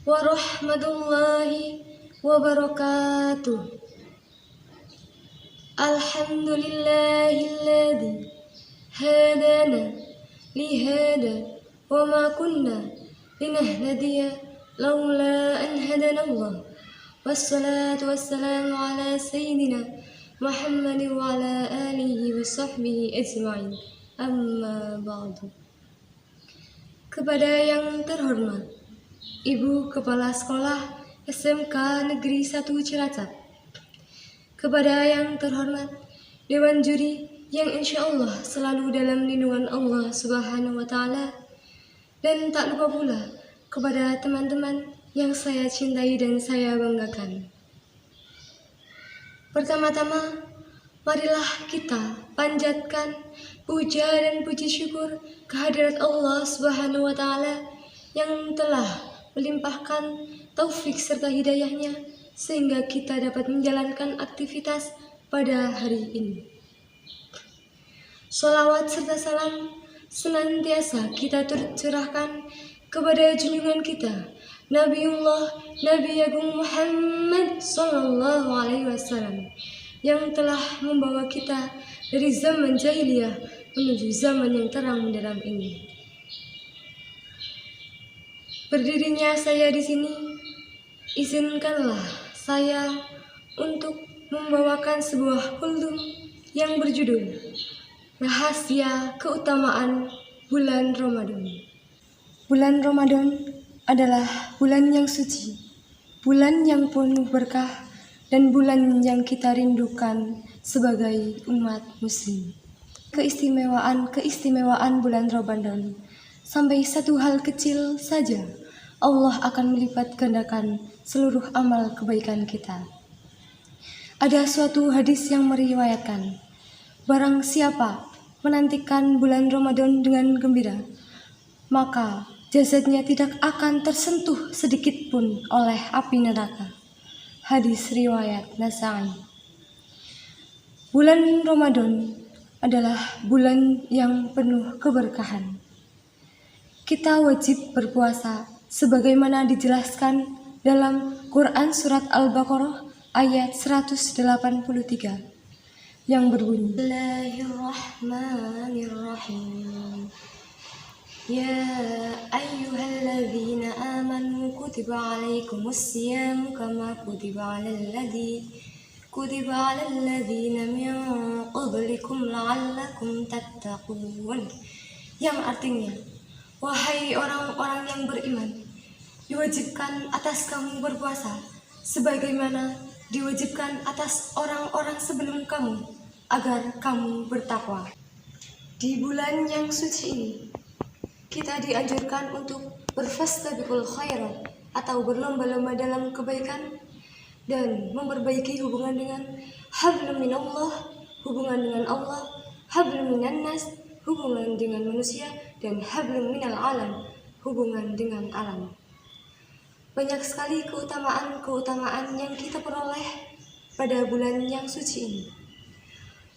warahmatullahi wabarakatuh. Alhamdulillahilladzi hadana lihada wa ma kunna linahtadiya laula an hadanallah. Wassalatu wassalamu ala sayyidina Muhammadin wa ala alihi wa sahbihi ajma'in. Amma ba'du. Kepada yang terhormat Ibu Kepala Sekolah SMK Negeri 1 Cilacap, kepada yang terhormat Dewan Juri yang insya Allah selalu dalam lindungan Allah Subhanahu wa Ta'ala, dan tak lupa pula kepada teman-teman yang saya cintai dan saya banggakan. Pertama-tama, marilah kita panjatkan puja dan puji syukur kehadirat Allah Subhanahu wa Ta'ala yang telah melimpahkan taufik serta hidayahnya sehingga kita dapat menjalankan aktivitas pada hari ini. Sholawat serta salam senantiasa kita curahkan kepada junjungan kita Nabiullah Nabi Agung Muhammad Sallallahu Alaihi Wasallam yang telah membawa kita dari zaman jahiliyah menuju zaman yang terang menderang ini. Berdirinya saya di sini, izinkanlah saya untuk membawakan sebuah kultum yang berjudul Rahasia Keutamaan Bulan Ramadan. Bulan Ramadan adalah bulan yang suci, bulan yang penuh berkah, dan bulan yang kita rindukan sebagai umat muslim. Keistimewaan bulan Ramadan, sampai satu hal kecil saja Allah akan melipat gandakan seluruh amal kebaikan kita. Ada suatu hadis yang meriwayatkan, barang siapa menantikan bulan Ramadan dengan gembira, maka jasadnya tidak akan tersentuh sedikit pun oleh api neraka. Hadis riwayat Nasa'i. Bulan Ramadan adalah bulan yang penuh keberkahan. Kita wajib berpuasa sebagaimana dijelaskan dalam Quran surat Al-Baqarah ayat 183 yang berbunyi, Bismillahirrahmanirrahim. Ya ayyuhalladzina amanu kutiba alaikumus-siyam kama kutiba alal ladzina min qablikum la'allakum tattaqun. Yang artinya, wahai orang-orang yang beriman, diwajibkan atas kamu berpuasa sebagaimana diwajibkan atas orang-orang sebelum kamu agar kamu bertakwa. Di bulan yang suci ini, kita dianjurkan untuk berfastabiqul khairat atau berlomba-lomba dalam kebaikan dan memperbaiki hubungan dengan hablum minallah, hubungan dengan Allah, hablum minan nas, hubungan dengan manusia, dan hablum minal alam, hubungan dengan alam. Banyak sekali keutamaan yang kita peroleh pada bulan yang suci ini.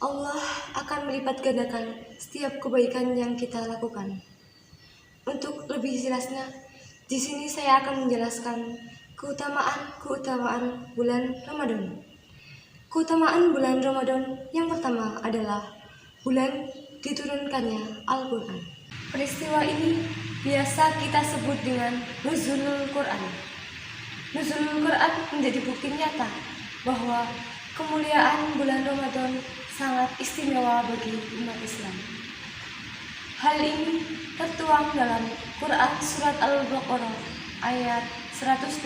Allah akan melipat gandakan setiap kebaikan yang kita lakukan. Untuk lebih jelasnya, di sini saya akan menjelaskan keutamaan bulan Ramadan. Keutamaan bulan Ramadan yang pertama adalah bulan diturunkannya Al-Quran. Peristiwa ini biasa kita sebut dengan Nuzulul Quran. Nuzulul Quran menjadi bukti nyata bahwa kemuliaan bulan Ramadan sangat istimewa bagi umat Islam. Hal ini tertuang dalam Quran surat Al-Baqarah ayat 185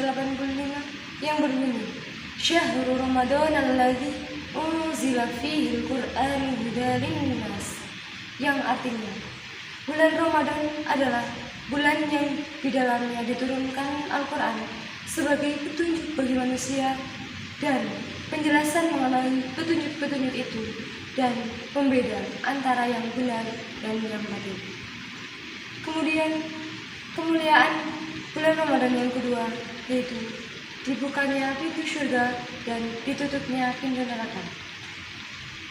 yang berbunyi, Syahrul Ramadan alladzi unzila fihi al-Qur'an hudan lin-nas, yang artinya bulan Ramadan adalah bulan yang di dalamnya diturunkan Al-Quran sebagai petunjuk bagi manusia dan penjelasan mengenai petunjuk-petunjuk itu dan pembeda antara yang benar dan yang batil. Kemudian kemuliaan bulan Ramadan yang kedua yaitu dibukanya pintu surga dan ditutupnya pintu neraka.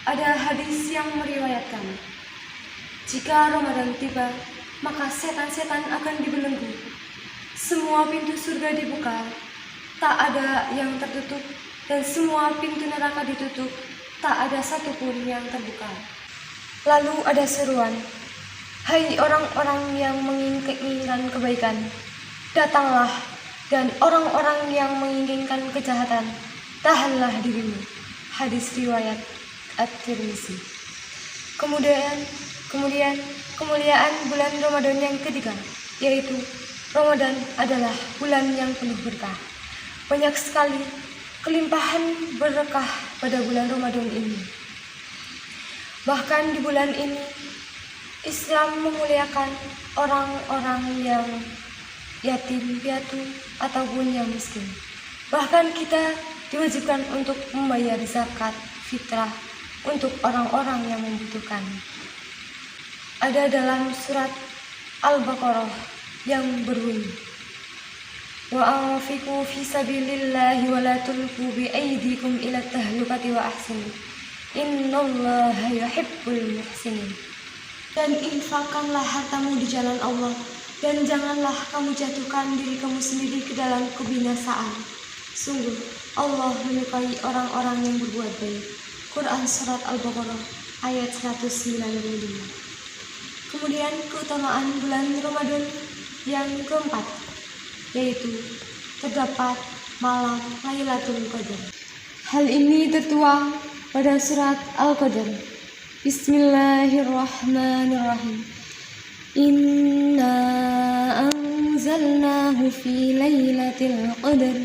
Ada hadis yang meriwayatkan, jika Ramadan tiba, maka setan-setan akan dibelenggu Semua pintu surga dibuka, tak ada yang tertutup, dan semua pintu neraka ditutup, tak ada satupun yang terbuka. Lalu ada seruan, "Hai orang-orang yang menginginkan kebaikan, datanglah, dan orang-orang yang menginginkan kejahatan, tahanlah dirimu." Hadis riwayat At-Tirmizi. Kemudian kemuliaan bulan Ramadan yang ketiga, yaitu Ramadan adalah bulan yang penuh berkah. Banyak sekali kelimpahan berkah pada bulan Ramadan ini. Bahkan di bulan ini, Islam memuliakan orang-orang yang yatim piatu ataupun yang miskin. Bahkan kita diwajibkan untuk membayar zakat fitrah untuk orang-orang yang membutuhkan. Ada dalam surat Al-Baqarah yang berbunyi, "Wa anfiqu fi sabilillahi wa la tulqu bi aydikum ila tahlukati wa ahsinu. Innallaha yuhibbul muhsinin." Dan infakkanlah hartamu di jalan Allah, dan janganlah kamu jatuhkan diri kamu sendiri ke dalam kebinasaan. Sungguh Allah menyukai orang-orang yang berbuat baik. Quran Surat Al-Baqarah ayat 195. Kemudian keutamaan bulan Ramadan yang keempat, yaitu terdapat malam Lailatul Qadar. Hal ini tertuang pada surat Al-Qadar. Bismillahirrahmanirrahim. Inna anzalnahu fi lailatul qadar.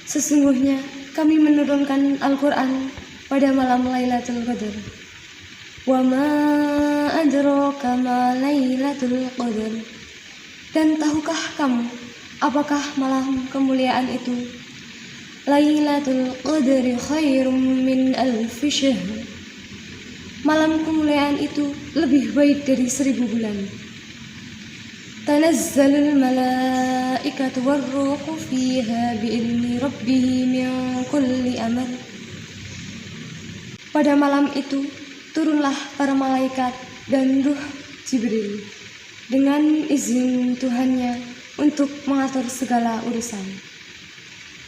Sesungguhnya kami menurunkan Al-Quran pada malam Lailatul Qadar. Wa ma adraka ma Lailatul Qadar. Dan tahukah kamu apakah malam kemuliaan itu? Lailatul Qadri khairum min alfi syahr. Malam kemuliaan itu lebih baik dari 1000 bulan. Tanazzalul malaikatu warruhu fiha bi'izni rabbihim min kulli amr. Pada malam itu turunlah para malaikat dan ruh Jibril dengan izin Tuhannya untuk mengatur segala urusan.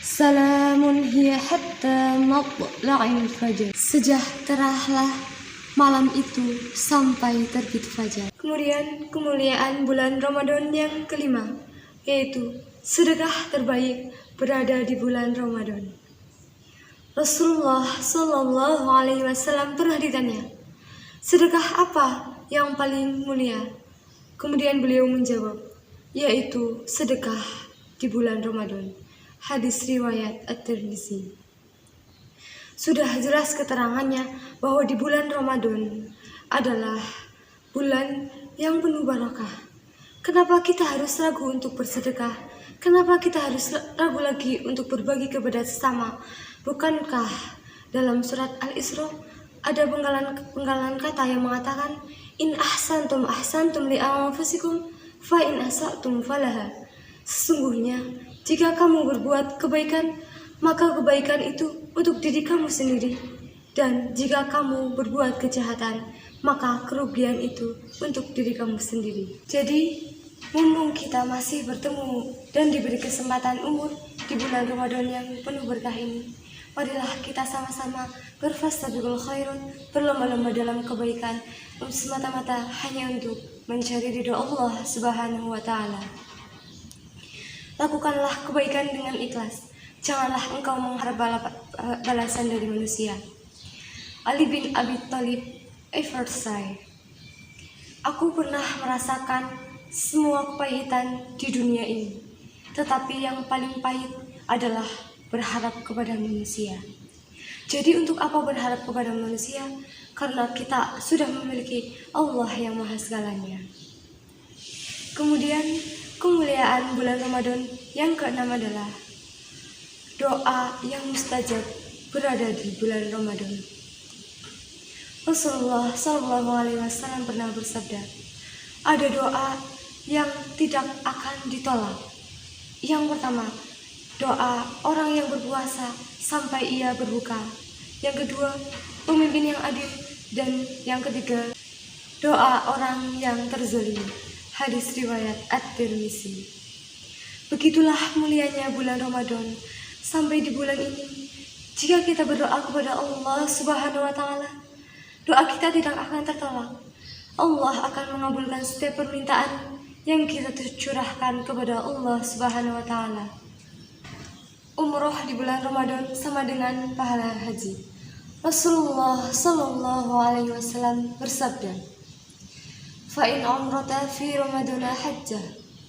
Salamun hiya hatta matla'il fajar. Sejahteralah malam itu sampai terbit fajar. Kemudian kemuliaan bulan Ramadan yang kelima, yaitu sedekah terbaik berada di bulan Ramadan. Rasulullah Shallallahu Alaihi Wasallam pernah ditanya, sedekah apa yang paling mulia? Kemudian beliau menjawab, yaitu sedekah di bulan Ramadan. Hadis riwayat At-Tirmizi. Sudah jelas keterangannya bahwa di bulan Ramadan adalah bulan yang penuh barakah. Kenapa kita harus ragu untuk bersedekah? Kenapa kita harus ragu lagi untuk berbagi kepada sesama? Bukankah dalam surat Al-Isra ada penggalan kata yang mengatakan, "In ahsantum ahsantum li anfusikum, fa in asatum falaha." Sesungguhnya jika kamu berbuat kebaikan, maka kebaikan itu untuk diri kamu sendiri. Dan jika kamu berbuat kejahatan, maka kerugian itu untuk diri kamu sendiri. Jadi, mumpung kita masih bertemu dan diberi kesempatan umur di bulan Ramadan yang penuh berkah ini, marilah kita sama-sama berfastabiqul khairun, berlomba-lomba dalam kebaikan, semata-mata hanya untuk mencari ridha Allah Subhanahu wa Ta'ala. Lakukanlah kebaikan dengan ikhlas. Janganlah engkau mengharap balasan dari manusia. Ali bin Abi Thalib ever say, "Aku pernah merasakan semua kepahitan di dunia ini, tetapi yang paling pahit adalah berharap kepada manusia." Jadi untuk apa berharap kepada manusia? Karena kita sudah memiliki Allah yang maha segalanya. Kemudian kemuliaan bulan Ramadan yang keenam adalah doa yang mustajab berada di bulan Ramadan. Rasulullah SAW pernah bersabda, ada doa yang tidak akan ditolak. Yang pertama, doa orang yang berpuasa sampai ia berbuka. Yang kedua, pemimpin yang adil. Dan yang ketiga, doa orang yang terzalimi. Hadis riwayat At-Tirmizi. Begitulah mulianya bulan Ramadan. Sampai di bulan ini, jika kita berdoa kepada Allah Subhanahu wa Ta'ala, doa kita tidak akan tertolak. Allah akan mengabulkan setiap permintaan yang kita curahkan kepada Allah Subhanahu wa Ta'ala. Umroh di bulan Ramadan sama dengan pahala haji. Rasulullah Shallallahu Alaihi Wasallam bersabda, "Fa in umrata fi Ramadana hajjah,"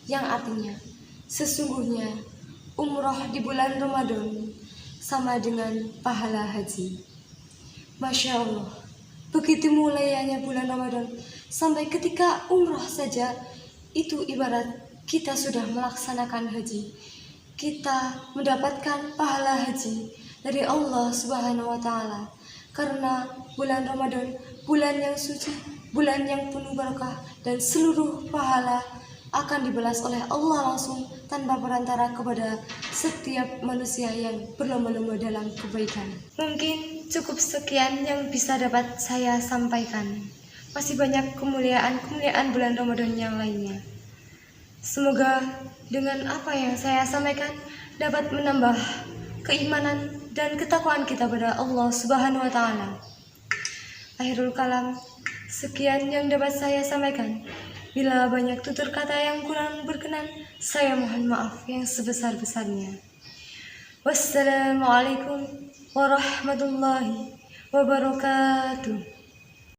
yang artinya, sesungguhnya umroh di bulan Ramadan sama dengan pahala haji. Masya Allah, begitu mulianya bulan Ramadan, sampai ketika umroh saja, itu ibarat kita sudah melaksanakan haji. Kita mendapatkan pahala haji dari Allah Subhanahu wa Ta'ala, karena bulan Ramadan, bulan yang suci, bulan yang penuh berkah, dan seluruh pahala akan dibalas oleh Allah langsung tanpa perantara kepada setiap manusia yang berlomba-lomba dalam kebaikan. Mungkin cukup sekian yang bisa dapat saya sampaikan. Masih banyak kemuliaan bulan Ramadan yang lainnya. Semoga dengan apa yang saya sampaikan dapat menambah keimanan dan ketakwaan kita pada Allah Subhanahu wa Ta'ala. Akhirul kalam, sekian yang dapat saya sampaikan. Bila banyak tutur kata yang kurang berkenan, saya mohon maaf yang sebesar-besarnya. Wassalamualaikum warahmatullahi wabarakatuh.